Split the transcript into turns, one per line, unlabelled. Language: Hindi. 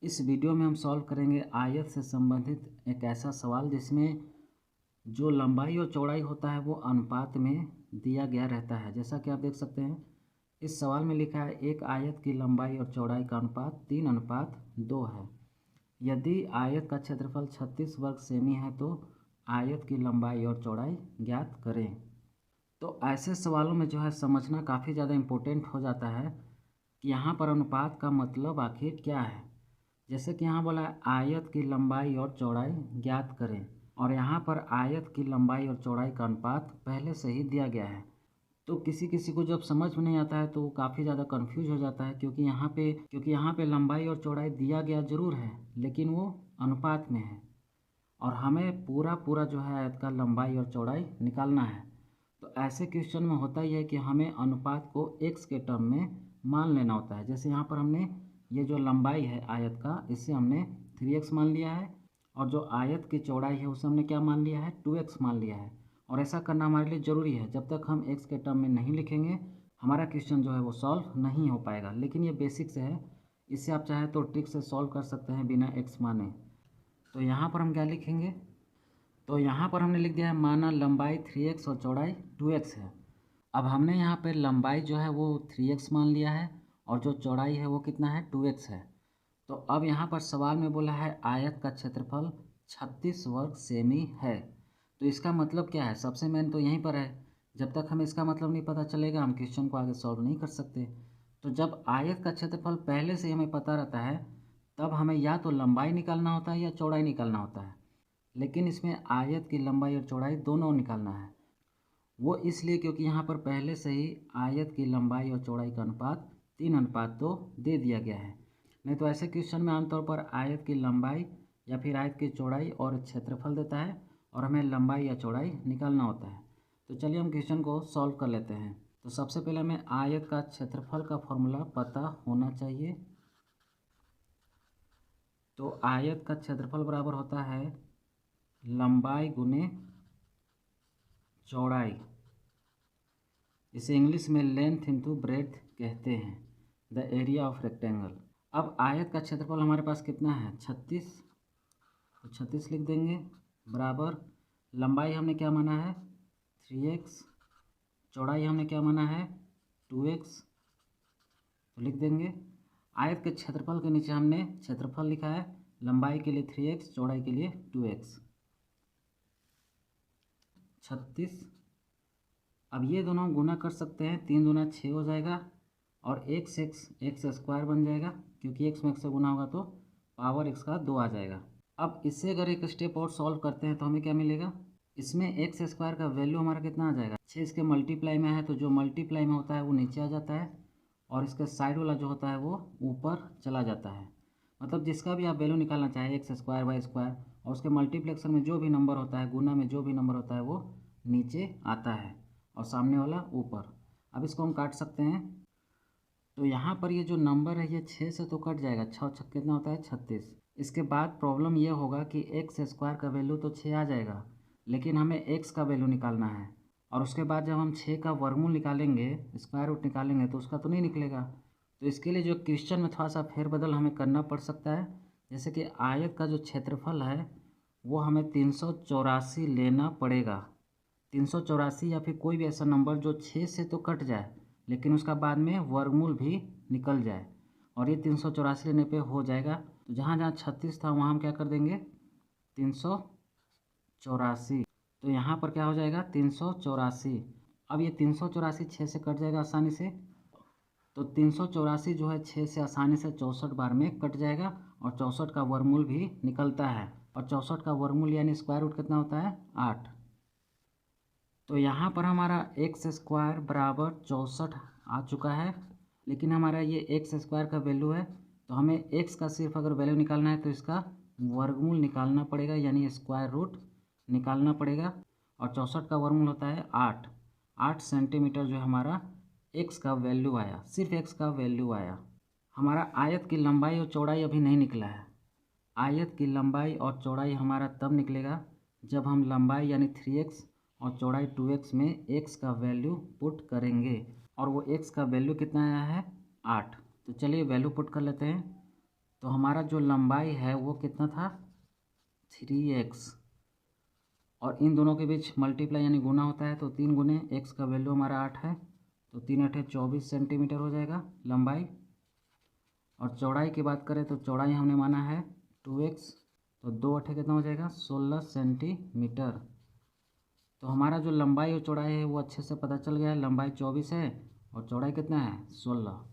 इस वीडियो में हम सॉल्व करेंगे आयत से संबंधित एक ऐसा सवाल जिसमें जो लंबाई और चौड़ाई होता है वो अनुपात में दिया गया रहता है। जैसा कि आप देख सकते हैं इस सवाल में लिखा है एक आयत की लंबाई और चौड़ाई का अनुपात 3:2 है। यदि आयत का क्षेत्रफल 36 वर्ग सेमी है तो आयत की लंबाई और चौड़ाई ज्ञात करें। तो ऐसे सवालों में जो है समझना काफ़ी ज़्यादा इम्पोर्टेंट हो जाता है कि यहाँ पर अनुपात का मतलब आखिर क्या है। जैसे कि यहाँ बोला है आयत की लंबाई और चौड़ाई ज्ञात करें, और यहाँ पर आयत की लंबाई और चौड़ाई का अनुपात पहले से ही दिया गया है। तो किसी किसी को जब समझ में नहीं आता है तो वो काफ़ी ज़्यादा कंफ्यूज हो जाता है, क्योंकि यहाँ पे लंबाई और चौड़ाई दिया गया ज़रूर है लेकिन वो अनुपात में है और हमें पूरा जो है आयत का लंबाई और चौड़ाई निकालना है। तो ऐसे क्वेश्चन में होता ही है कि हमें अनुपात को x के टर्म में मान लेना होता है। जैसे यहाँ पर हमने ये जो लंबाई है आयत का इसे हमने 3x मान लिया है, और जो आयत की चौड़ाई है उसे हमने क्या मान लिया है 2x मान लिया है। और ऐसा करना हमारे लिए ज़रूरी है। जब तक हम x के टर्म में नहीं लिखेंगे हमारा क्वेश्चन जो है वो सॉल्व नहीं हो पाएगा। लेकिन ये बेसिक्स है, इससे आप चाहें तो ट्रिक से सॉल्व कर सकते हैं बिना x माने। तो यहाँ पर हम क्या लिखेंगे, तो यहाँ पर हमने लिख दिया है माना लंबाई 3x और चौड़ाई 2x है। अब हमने यहाँ पे लंबाई जो है वो 3x मान लिया है और जो चौड़ाई है वो कितना है 2x है। तो अब यहाँ पर सवाल में बोला है आयत का क्षेत्रफल 36 वर्ग सेमी है। तो इसका मतलब क्या है, सबसे मेन तो यहीं पर है। जब तक हमें इसका मतलब नहीं पता चलेगा हम क्वेश्चन को आगे सॉल्व नहीं कर सकते। तो जब आयत का क्षेत्रफल पहले से हमें पता रहता है तब हमें या तो लंबाई निकालना होता है या चौड़ाई निकालना होता है, लेकिन इसमें आयत की लंबाई और चौड़ाई दोनों निकालना है। वो इसलिए क्योंकि यहाँ पर पहले से ही आयत की लंबाई और चौड़ाई का अनुपात 3:2 दे दिया गया है। नहीं तो ऐसे क्वेश्चन में आमतौर पर आयत की लंबाई या फिर आयत की चौड़ाई और क्षेत्रफल देता है और हमें लंबाई या चौड़ाई निकालना होता है। तो चलिए हम क्वेश्चन को सॉल्व कर लेते हैं। तो सबसे पहले हमें आयत का क्षेत्रफल का फॉर्मूला पता होना चाहिए। तो आयत का क्षेत्रफल बराबर होता है लंबाई गुने चौड़ाई। इसे इंग्लिश में लेंथ इंटू ब्रेड्थ कहते हैं, द एरिया ऑफ रेक्टेंगल। अब आयत का क्षेत्रफल हमारे पास कितना है 36, तो 36 लिख देंगे बराबर लंबाई हमने क्या माना है 3x, चौड़ाई हमने क्या माना है 2x, तो लिख देंगे। आयत के क्षेत्रफल के नीचे हमने क्षेत्रफल लिखा है, लंबाई के लिए 3x, चौड़ाई के लिए 2x। 36, अब ये दोनों गुना कर सकते हैं, 3 दूना 6 हो जाएगा और x स्क्वायर बन जाएगा, क्योंकि x में x से गुना होगा तो पावर x का 2 आ जाएगा। अब इससे अगर एक स्टेप और सॉल्व करते हैं तो हमें क्या मिलेगा, इसमें x स्क्वायर का वैल्यू हमारा कितना आ जाएगा 6 इसके मल्टीप्लाई में है, तो जो मल्टीप्लाई में होता है वो नीचे आ जाता है और इसके साइड वाला जो होता है वो ऊपर चला जाता है। मतलब जिसका भी आप वैल्यू निकालना चाहें x स्क्वायर y स्क्वायर, और उसके मल्टीप्लेक्शन में जो भी नंबर होता है, गुना में जो भी नंबर होता है वो नीचे आता है और सामने वाला ऊपर। अब इसको हम काट सकते हैं। तो यहाँ पर ये जो नंबर है ये 6 से तो कट जाएगा, 6 6 कितना होता है 36। इसके बाद प्रॉब्लम ये होगा कि x स्क्वायर का वैल्यू तो 6 आ जाएगा, लेकिन हमें x का वैल्यू निकालना है। और उसके बाद जब हम 6 का वर्गमूल निकालेंगे, स्क्वायर रूट निकालेंगे, तो उसका तो नहीं निकलेगा। तो इसके लिए जो क्वेश्चन में थोड़ा सा फेरबदल हमें करना पड़ सकता है। जैसे कि आयत का जो क्षेत्रफल है वो हमें 384 लेना पड़ेगा। 384 या फिर कोई भी ऐसा नंबर जो 6 से तो कट जाए लेकिन उसका बाद में वर्गमूल भी निकल जाए, और ये 384 लेने पे हो जाएगा। तो जहाँ जहाँ 36 था वहाँ हम क्या कर देंगे 384, तो यहाँ पर क्या हो जाएगा 384। अब ये 384 6 से कट जाएगा आसानी से, तो 384 जो है 6 से आसानी से 64 बार में कट जाएगा और 64 का वर्गमूल भी निकलता है, और 64 का वर्गमूल यानी स्क्वायर रूट कितना होता है 8। तो यहाँ पर हमारा x स्क्वायर बराबर 64 आ चुका है, लेकिन हमारा ये x स्क्वायर का वैल्यू है, तो हमें x का सिर्फ अगर वैल्यू निकालना है तो इसका वर्गमूल निकालना पड़ेगा, यानी स्क्वायर रूट निकालना पड़ेगा। और 64 का वर्गमूल होता है 8 सेंटीमीटर जो हमारा x का वैल्यू आया, सिर्फ x का वैल्यू आया। हमारा आयत की लंबाई और चौड़ाई अभी नहीं निकला है। आयत की लंबाई और चौड़ाई हमारा तब निकलेगा जब हम लंबाई यानी 3x और चौड़ाई 2x में x का वैल्यू पुट करेंगे, और वो x का वैल्यू कितना आया है 8। तो चलिए वैल्यू पुट कर लेते हैं। तो हमारा जो लंबाई है वो कितना था 3x, और इन दोनों के बीच मल्टीप्लाई यानी गुना होता है, तो 3 गुने x का वैल्यू हमारा 8 है, तो 3 8 24 सेंटीमीटर हो जाएगा लंबाई। और चौड़ाई की बात करें तो चौड़ाई हमने माना है 2x, तो 2 8 कितना हो जाएगा 16 सेंटीमीटर। तो हमारा जो लंबाई और चौड़ाई है वो अच्छे से पता चल गया है, लंबाई 24 है और चौड़ाई कितना है 16।